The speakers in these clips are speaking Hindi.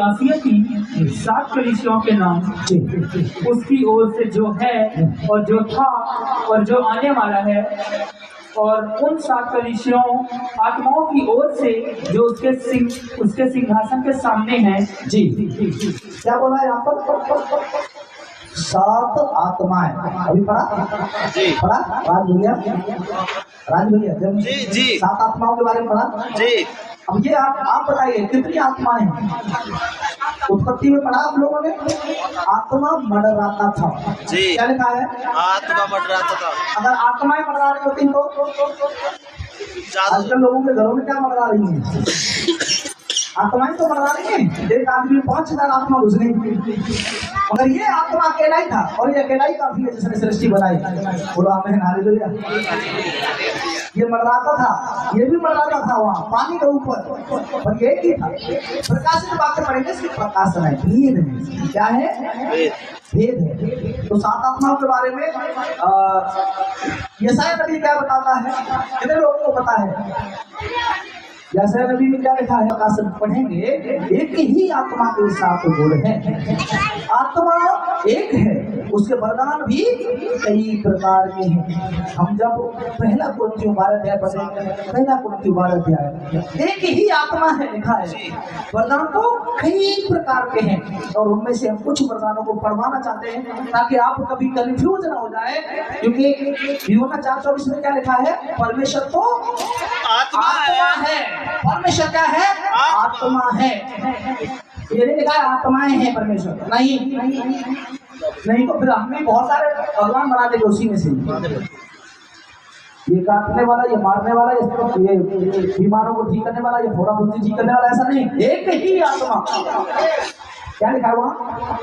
आसिया की 7 कलीसियाओं के नाम उसकी ओर से जो है और जो था और जो आने वाला है, और उन 7 कलीसियाओं आत्माओं की ओर से जो उसके सिंहासन के सामने हैं। जी क्या बोला है यहाँ पर? 7 आत्माएं। अभी पढ़ा पढ़ा राज भैया जब जी 7 आत्माओं के बारे में पढ़ा जी। अब ये आप बताइए कितनी आत्माएं हैं? उत्पत्ति में पढ़ा आप लोगों ने, आत्मा मंडराता था। जी क्या लिखा है? आत्मा मंडराता था। अगर आत्माएं मंडरा रही होती तो आजकल लोगों के घरों में क्या मंडरा रही है? आत्माएं तो मंडरा रही है। एक आदमी 5000 आत्मा घुस गई, मगर ये आत्मा अकेला ही था, और ये अकेला ही काफी है जिसने सृष्टि बनाई। बोलो आमीन हालेलुया। ये मंडराता था, ये भी मंडराता था वहाँ पानी के ऊपर, पर ये ही था। प्रकाशित बातें पढ़ेंगे, सिर्फ प्रकाशन है, भेद है। क्या है? भेद है। तो 7 आत्माओं के बारे में यशायाह नबी क्या बताता है? कितने लोगों को पता है? यशायाह नबी में क्या लिखा है? प्रकाशन पढ़ेंगे, एक ही आत्मा के 7 गुण हैं। आत्मा एक है, उसके वरदान भी कई प्रकार के हैं। हम जब पहला कुरिन्थियों 12 अध्याय पढ़ेंगे, पहला कुरिन्थियों 12 अध्याय, एक ही आत्मा है लिखा है, वरदान तो कई प्रकार के हैं, और उनमें से हम कुछ वरदानों को पढ़वाना चाहते हैं ताकि आप कभी कंफ्यूज ना हो जाए। क्योंकि यूहन्ना 4:24 में क्या लिखा है? परमेश्वर तो आत्मा है। परमेश्वर क्या है? आत्मा है। ये नहीं लिखा है आत्माएं हैं परमेश्वर, नहीं तो फिर हमें बहुत सारे भगवान बना देंगे उसी में से। ये काटने वाला, ये मारने वाला, ये बीमारों को ठीक करने वाला, ये थोड़ा बुद्धि ठीक करने वाला, ऐसा नहीं, एक ही आत्मा। क्या लिखा है वहाँ?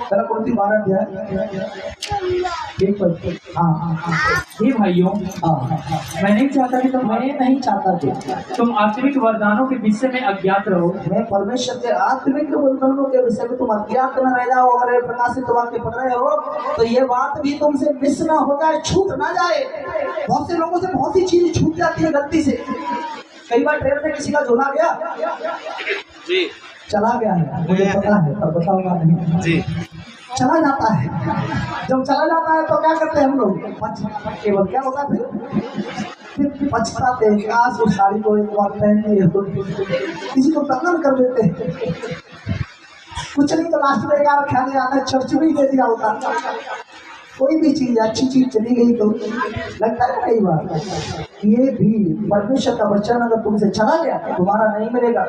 पहला कुरिन्थियों 12 अध्याय। हे भाइयों, मैं नहीं चाहता कि तुम आत्मिक वरदानों के विषय में अज्ञात रहो। मैं परमेश्वर के आत्मिक वरदानों के विषय में तुम अज्ञात न रह जाओ। अगर ये प्रकाशित वाक्य पढ़ रहे हो तो ये बात भी तुमसे मिस ना हो जाए, छूट ना जाए। बहुत से लोगों से बहुत सी चीज छूट जाती है गलती से। कई बार ट्रेन में किसी का झोला गया जी, चला गया है, मुझे पता है, पर बताऊंगा नहीं जी। चला जाता है, जब चला जाता है तो क्या करते हैं हम लोग? केवल क्या होता है फिर पछताते हैं, काश उस साड़ी को एक बार पहन लिए, किसी को दफन कर देते हैं। कुछ नहीं तो लास्ट में एक बार ख्याल आता है, चर्च में ही दे दिया होता। कोई भी चीज अच्छी चीज चली गई तो लगता है कई बार ये भी परमेश्वर का वचन अगर तुमसे चला गया तुम्हारा नहीं मिलेगा।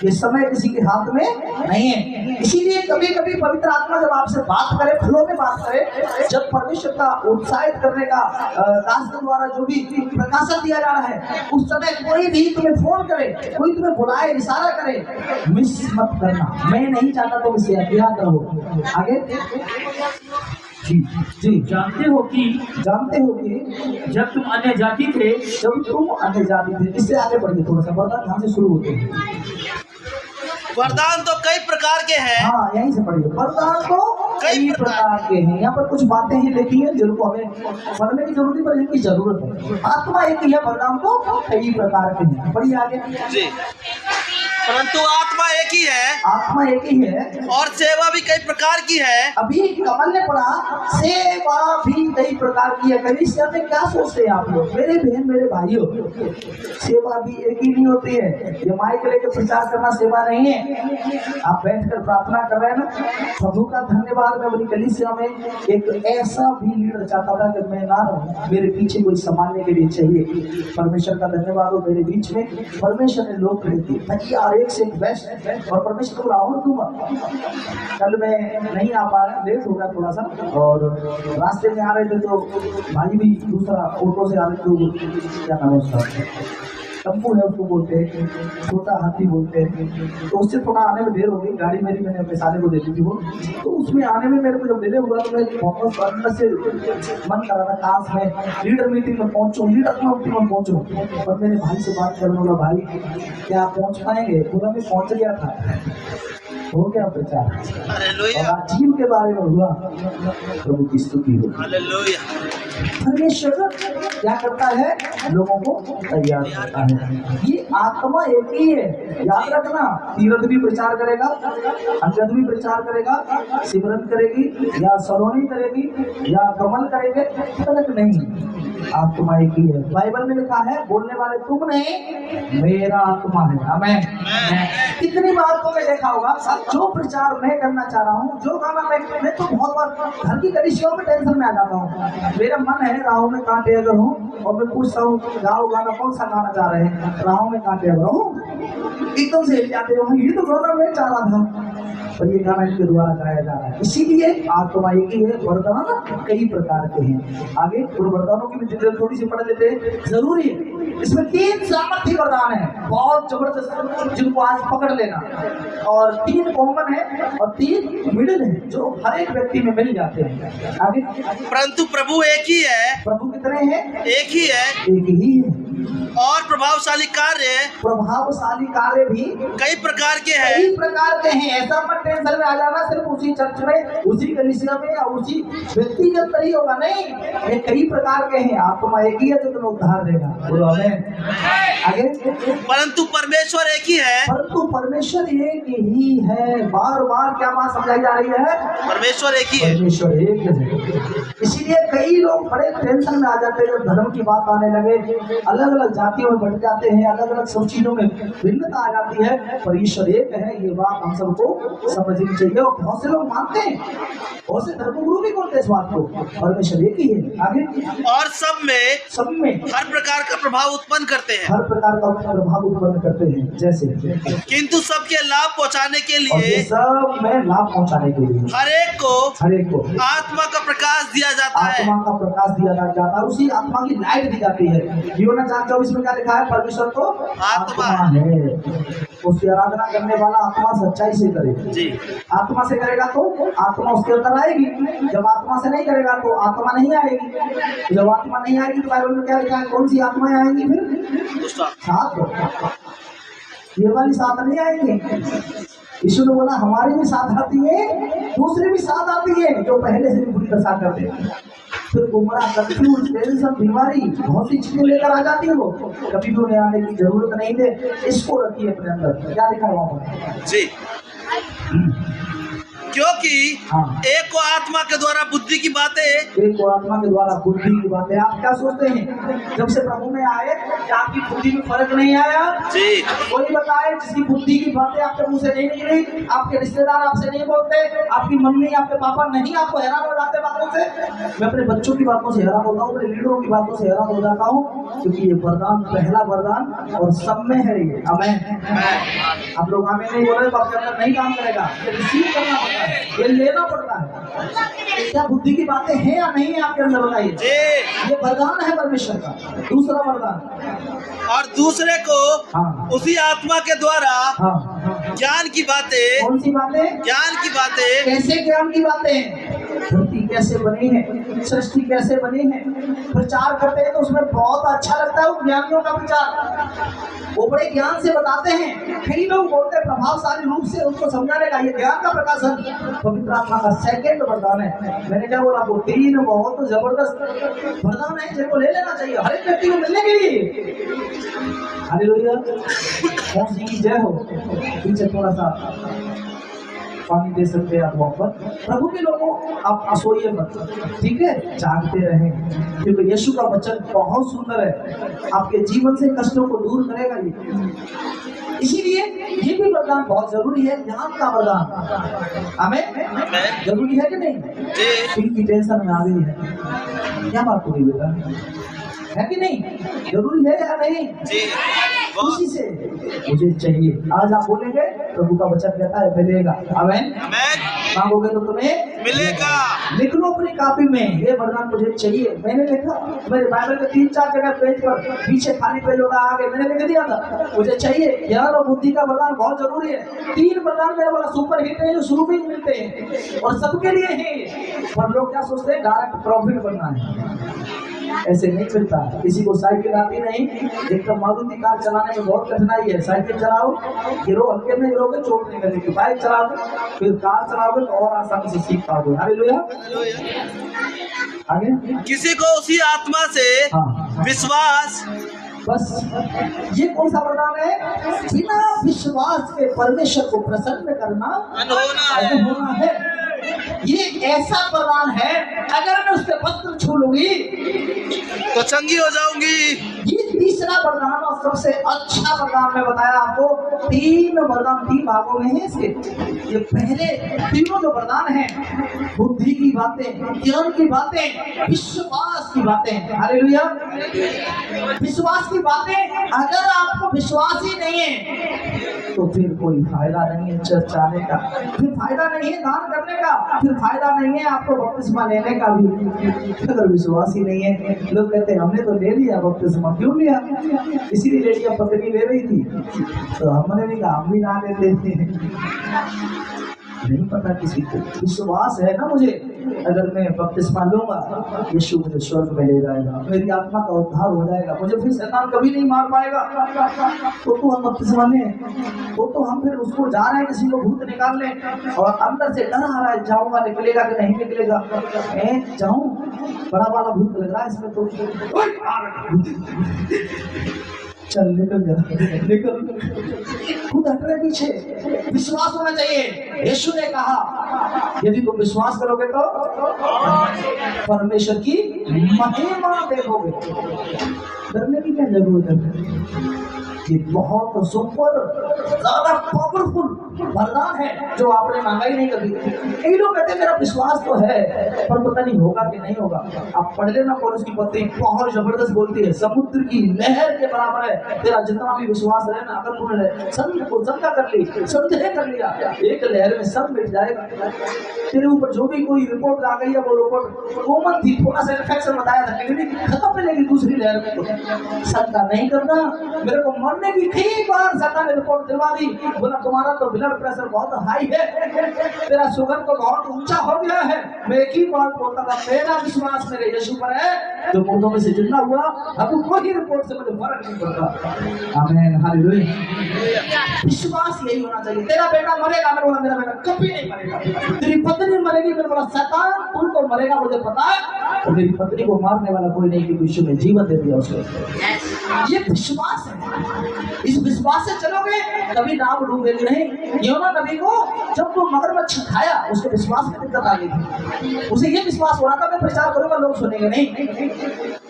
ये समय किसी के हाथ में नहीं है। इसीलिए कभी कभी पवित्र आत्मा जब आपसे बात करे, फ्लो में बात करे, जब परमेश्वर का उत्साहित करने का दास के द्वारा जो भी प्रकाशन दिया जा रहा है, उस समय कोई भी तुम्हें फोन करे, कोई तुम्हें बुलाए, इशारा करे, मिस मत करना। मैं नहीं चाहता तुम इसे अज्ञात रहो। आगे जी जानते हो कि जब तुम अन्य जाति थे, इससे आगे बढ़िए थोड़ा सा, वरदान यहाँ से शुरू होते हैं। वरदान तो कई प्रकार के हैं। हाँ, यहीं से पढ़िए। वरदान तो कई प्रकार के हैं। यहाँ पर कुछ बातें ही लिखी हैं जिनको हमें पढ़ने की जरूरत पर इनकी जरूरत है। आत्मा एक ही है, वरदान तो कई प्रकार के हैं। बढ़िए आगे जी। परंतु आत्मा एक ही है, आत्मा एक ही है, और सेवा भी कई प्रकार की है। अभी कमल ने पढ़ा, सेवा भी कई प्रकार की है। कलीसिया में क्या सोचते हैं आप लोग? मेरे बहन मेरे भाइयों, सेवा भी एक ही नहीं होती है। ये माइक लेकर प्रचार करना सेवा नहीं है। आप बैठकर प्रार्थना कर रहे हैं ना, प्रभु का धन्यवाद। मैं अपनी कलीसिया में एक ऐसा भी लीडर चाहता था कि मैं ना रहूं, मेरे पीछे कोई संभालने के लिए चाहिए। परमेश्वर का धन्यवाद हो, मेरे बीच में परमेश्वर ने लोग खड़े थे ताकि एक से एक बेस्ट, और परमेश्वर को राहुल दूंगा। कल मैं नहीं आ पा रहा, लेट हो गया थोड़ा सा, और रास्ते में आ रहे थे तो भाई भी दूसरा ऑटो से आ रहे थे, क्या नाम है उसका, टम्पू है उसको बोलते हैं, छोटा हाथी बोलते हैं। तो उससे थोड़ा आने में देर हो गई। गाड़ी मेरी मैंने अपने साले को दे दी थी वो, तो उसमें आने में मेरे को जब डिले हुआ तो मैं वापस अंदर से मन कर रहा था काश मैं लीडर मीटिंग में पहुंचूं, लीडर मीटिंग में पहुंचूं। पर मेरे भाई से बात करने वाला, भाई क्या पहुंच पाएंगे? पूरा मैं पहुंच गया था, हो गया प्रचार, और जीव के बारे में हुआ। प्रभु की स्तुति हो। परमेश्वर क्या करता है? लोगों को तैयार करता है। ये आत्मा एक ही है, याद रखना। तीरथ भी प्रचार करेगा, अंगद भी प्रचार करेगा, सिमरन करेगी या सलोनी करेगी या कमल करेंगे, फर्क नहीं। आत्मा एक ही है। बाइबल में लिखा है, बोलने वाले तुम नहीं, मेरा आत्मा है। आमीन। कितनी बार तो मैं देखा होगा, जो प्रचार मैं करना चाह रहा हूँ, जो गाना मैं तो बहुत बार घर की कलीसियाओं में टेंशन में आ जाता हूँ। मेरा मन है राहों में कांटे अगर हूँ, और मैं पूछता हूँ गाओ गाना, कौन सा गाना चाह रहे हैं? राहों में कांटे अगर हूँ, एकदम से जाते हो, ये तो गाना मैं चाह रहा था, और ये गाना इनके द्वारा गाया जा रहा है। इसीलिए आत्मा एक ही है, वरदान कई प्रकार के हैं। आगे उन वरदानों की भी डिटेल थोड़ी सी पढ़ लेते हैं, जरूरी है। इसमें 3 सामर्थ्य वरदान है, बहुत जबरदस्त, जिनको आज पकड़ लेना। और 3 कॉमन है और 3 मिडिल है, जो हर एक व्यक्ति में मिल जाते हैं। आगे, परंतु प्रभु एक ही है। प्रभु कितने हैं? एक ही है। एक ही है। और प्रभावशाली कार्य भी कई प्रकार के हैं। कई प्रकार के हैं। ऐसा मत टेंशन में आ जाना सिर्फ उसी चर्च में, उसी कलीसिया में या उसी व्यक्तिगत तरी होगा, नहीं, ये कई प्रकार के हैं। आत्मा एक ही है जो तुम्हें उद्धार देगा। बोलो आमीन। आगे, परंतु परमेश्वर एक ही है। परंतु परमेश्वर एक ही है। बार बार क्या बात समझाई जा रही है? परमेश्वर एक ही है। परमेश्वर एक है। इसीलिए कई लोग बड़े टेंशन में आ जाते हैं जब धर्म की बात आने लगे, अलग अलग जातियों में बढ़ जाते हैं, अलग अलग सब चीजों में भिन्नता आ जाती है। पर ईश्वर एक है, ये बात हम सबको समझनी चाहिए। और बहुत से लोग मानते हैं, बहुत से धर्मगुरु भी बोलते हैं इस बात को, परमेश्वर एक ही है। आगे, और सब में हर प्रकार का प्रभाव उत्पन्न करते हैं। हर प्रकार का प्रभाव उत्पन्न करते हैं, जैसे किंतु सबके लाभ पहुंचाने के लिए, सब में लाभ पहुंचाने के लिए हर एक को आत्मा का प्रकाश दिया जाता है। आत्मा का प्रकाश दिया जाता है, उसी आत्मा की लाइट दी जाती है। यूहन्ना 4:24 में क्या लिखा है? परमेश्वर तो आत्मा है, उसकी आराधना करने वाला आत्मा सच्चाई से करे। जी। आत्मा से करेगा तो आत्मा उसके अंदर आएगी, जब आत्मा से नहीं करेगा तो आत्मा नहीं आएगी। जब आत्मा नहीं आएगी तो बाइबल में क्या लिखा है? कौन सी आत्माएं आएंगी? फिर 7, ये वाली 7 नहीं आएंगी। यीशु ने बोला हमारी भी 7 आती है, दूसरी भी 7 आती है, जो पहले से भी बुरी दशा करते हैं। फिर गुमराह, कंफ्यूज, टेंशन, बीमारी, बहुत सी चीजें लेकर आ जाती है। वो कभी भी उन्हें आने की जरूरत नहीं है। इसको रखिए अपने अंदर। क्या लिखा है वहाँ पर? जी, क्योंकि एक को आत्मा के द्वारा बुद्धि की बातें, एक को आत्मा के द्वारा बुद्धि की बातें। आप क्या सोचते हैं जब से प्रभु में आए क्या आपकी बुद्धि में फर्क नहीं आया? जी। कोई बताए जिसकी बुद्धि की बातें आपके मुंह से नहीं निकली, आपके रिश्तेदार आपसे नहीं बोलते, आपकी मम्मी आपके पापा नहीं आपको हैरान हो जाते बातों से? मैं अपने बच्चों की बातों से हैरान होता हूँ, अपने लीडरों की बातों से हैरान हो जाता हूँ, क्योंकि ये वरदान, पहला वरदान और सब में है ये। आमीन। आप लोग आमीन नहीं बोल रहे तो आपके अंदर नहीं काम करेगा। ये रिसीव करना पड़ता है, ये लेना पड़ता है। क्या बुद्धि की बातें हैं या नहीं है आपके अंदर? बताइए। ये वरदान है परमेश्वर का। दूसरा वरदान, और दूसरे को उसी आत्मा के द्वारा ज्ञान की बातें। कौन सी बातें? ज्ञान की बातें। कैसे ज्ञान की बातें? धरती कैसे बनी है, सृष्टि कैसे बनी है, प्रचार करते हैं तो उसमें बहुत अच्छा लगता है वो ज्ञानियों का प्रचार। वो बड़े ज्ञान से बताते हैं। कई लोग बोलते हैं प्रभावशाली रूप से उसको समझाने का। ये ज्ञान का प्रकाशन पवित्र आत्मा का सेकंड वरदान है। मैंने क्या बोला? वो 3 बहुत जबरदस्त वरदान है जिनको ले लेना चाहिए हर एक व्यक्ति को मिलने के लिए। हालेलुया। कौन सी जय हो। पीछे थोड़ा सा पानी दे सकते हैं आप वहाँ पर। प्रभु के लोगों, आप सोइए मत, ठीक है, जागते रहें, क्योंकि यीशु का वचन बहुत सुंदर है, आपके जीवन से कष्टों को दूर करेगा ये। इसीलिए ये भी वरदान बहुत जरूरी है, ज्ञान का वरदान। आमीन। जरूरी है कि नहीं? इनकी टेंशन में आ गई है, क्या बात हुई बेटा, है कि नहीं? जरूरी है या नहीं? उसी से मुझे चाहिए। आज आप बोलेंगे प्रभु का वचन कहता है मिलेगा। आमीन। मांगोगे तो तुम्हें मिलेगा। लिख लो अपनी कॉपी में, ये वरदान मुझे चाहिए। मैंने लिखा, मेरे बाइबल के 3-4 जगह पेज पर, पीछे खाली पेज होगा, आगे मैंने लिख दिया था मुझे चाहिए। ज्ञान और बुद्धि का वरदान बहुत जरूरी है। 3 वरदान मेरा वाला सुपर हिट है जो शुरू में ही मिलते हैं और सबके लिए है। पर लोग क्या सोचते हैं? डायरेक्ट प्रॉफिट बनना है। ऐसे नहीं मिलता। किसी को साइकिल आती नहीं, एक तो मारुति कार चलाने में बहुत कठिनाई है। साइकिल चलाओ, गिरो, हल्के में गिरोगे चोट नहीं लगेगी। बाइक चलाओगे, फिर कार चलाओगे तो और आसानी से सीख पाओगे। हालेलुया। आगे किसी को उसी आत्मा से हाँ। विश्वास, बस ये कौन सा वरदान है? बिना विश्वास के परमेश्वर को प्रसन्न करना होना है। ये ऐसा वरदान है, अगर मैं उसके पत्र छू लूंगी तो चंगी हो जाऊंगी। ये तीसरा वरदान और सबसे अच्छा वरदान मैं बताया आपको। 3 वरदान 3 भागों में है इसके। ये पहले तीनों जो वरदान हैं, बुद्धि की बातें, ज्ञान की बातें, विश्वास की बातें। हालेलुया। विश्वास की बातें, अगर आपको विश्वास ही नहीं है तो फिर कोई फायदा नहीं है चर्च आने का, फिर फायदा नहीं है दान करने का, फिर फायदा नहीं है आपको बपतिस्मा लेने का भी। अगर विश्वास ही नहीं है, लोग कहते हैं हमने तो ले लिया बपतिस्मा, क्यों लिया? इसीलिए लड़कियां पत्नी ले रही थी, तो हमने भी कहा हम भी ना लेते थे। नहीं पता किसी को, विश्वास है ना मुझे, अगर मैं बपतिस्मा लूंगा यीशु मुझे स्वर्ग में ले जाएगा, मेरी आत्मा का उद्धार हो जाएगा, मुझे फिर शैतान कभी नहीं मार पाएगा। तो हम बपतिस्मा में तो हम फिर उसको जा रहे हैं किसी को भूत निकालने, और अंदर से डर आ रहा है, जाऊंगा निकलेगा कि नहीं निकलेगा। मैं जाऊं, बड़ा वाला भूत लग रहा है इसमें, तो चल निकल जा, निकल, खुद हट रहे पीछे। विश्वास होना चाहिए। यीशु ने कहा यदि तुम विश्वास करोगे तो परमेश्वर की महिमा देखोगे। डरने की क्या जरूरत है? ये बहुत सुपर ज्यादा पावरफुल वरदान है जो आपने मांगा ही नहीं कभी। कई लोग कहते हैं मेरा विश्वास तो है पर पता नहीं होगा कि नहीं होगा। आप पढ़ लेना पौलुस की पत्री, बहुत जबरदस्त बोलती है, समुद्र की लहर के बराबर है तेरा जितना भी विश्वास है ना। अगर तूने समुद्र को जंगा कर ली, समझे कर लिया, एक लहर में सब मिट जाएगा। तेरे ऊपर जो भी कोई रिपोर्ट आ गई है वो रिपोर्ट कॉमन थी, थोड़ा सा इन्फेक्शन बताया था, लेकिन खत्म मिलेगी दूसरी लहर में। शंका नहीं करना। मेरे को मरने की कई बार सरकार ने रिपोर्ट दिलवा दी, बोला तुम्हारा तो ब्लड प्रेशर बहुत हाई है, तेरा शुगर तो बहुत ऊंचा हो गया है। मैं एक ही बात बोलता था, मेरा विश्वास मेरे यीशु पर है जो मुर्दों में से जिंदा हुआ। अब कोई रिपोर्ट से मुझे फर्क नहीं पड़ता। आमीन, हालेलुया। विश्वास यही होना चाहिए। तेरा बेटा मरेगा, मेरे बोला मेरा बेटा कभी नहीं मरेगा। तेरी पत्नी मरेगी, मेरे बोला शैतान तू तो मरेगा मुझे पता है, और मेरी पत्नी को मारने वाला कोई नहीं, क्योंकि यीशु ने जीवन दे दिया उसको। ये विश्वास है। इस विश्वास से चलोगे कभी नाम डूबेगी नहीं। योना नबी को जब वो मगरमच्छ खाया उसको विश्वास में दिक्कत आ गई थी। उसे ये विश्वास हो रहा था मैं प्रचार करूंगा लोग सुनेंगे नहीं।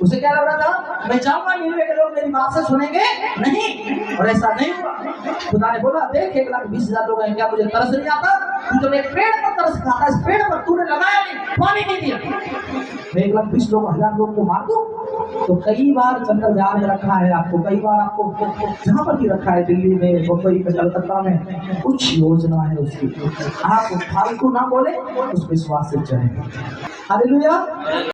उसे क्या लग रहा था मैं जाऊंगा नीलवे के लोग मेरी बात से सुनेंगे नहीं, और ऐसा नहीं हुआ। खुदा ने बोला देख 1,20,000 लोग हैं, क्या मुझे तरस नहीं आता? तू तो एक पेड़ पर तरस खाता, इस पेड़ पर तूने लगाया नहीं, पानी नहीं दिया, मैं 1,20,000 लोग को मार दूं? तो कई बार जंगल बिहार में रखा है आपको, कई बार आपको जहाँ पर भी रखा है, दिल्ली में, मुंबई में, कलकत्ता में, कुछ योजना है उसकी। आप फालतू ना बोले, उस विश्वास से चले। हालेलुया।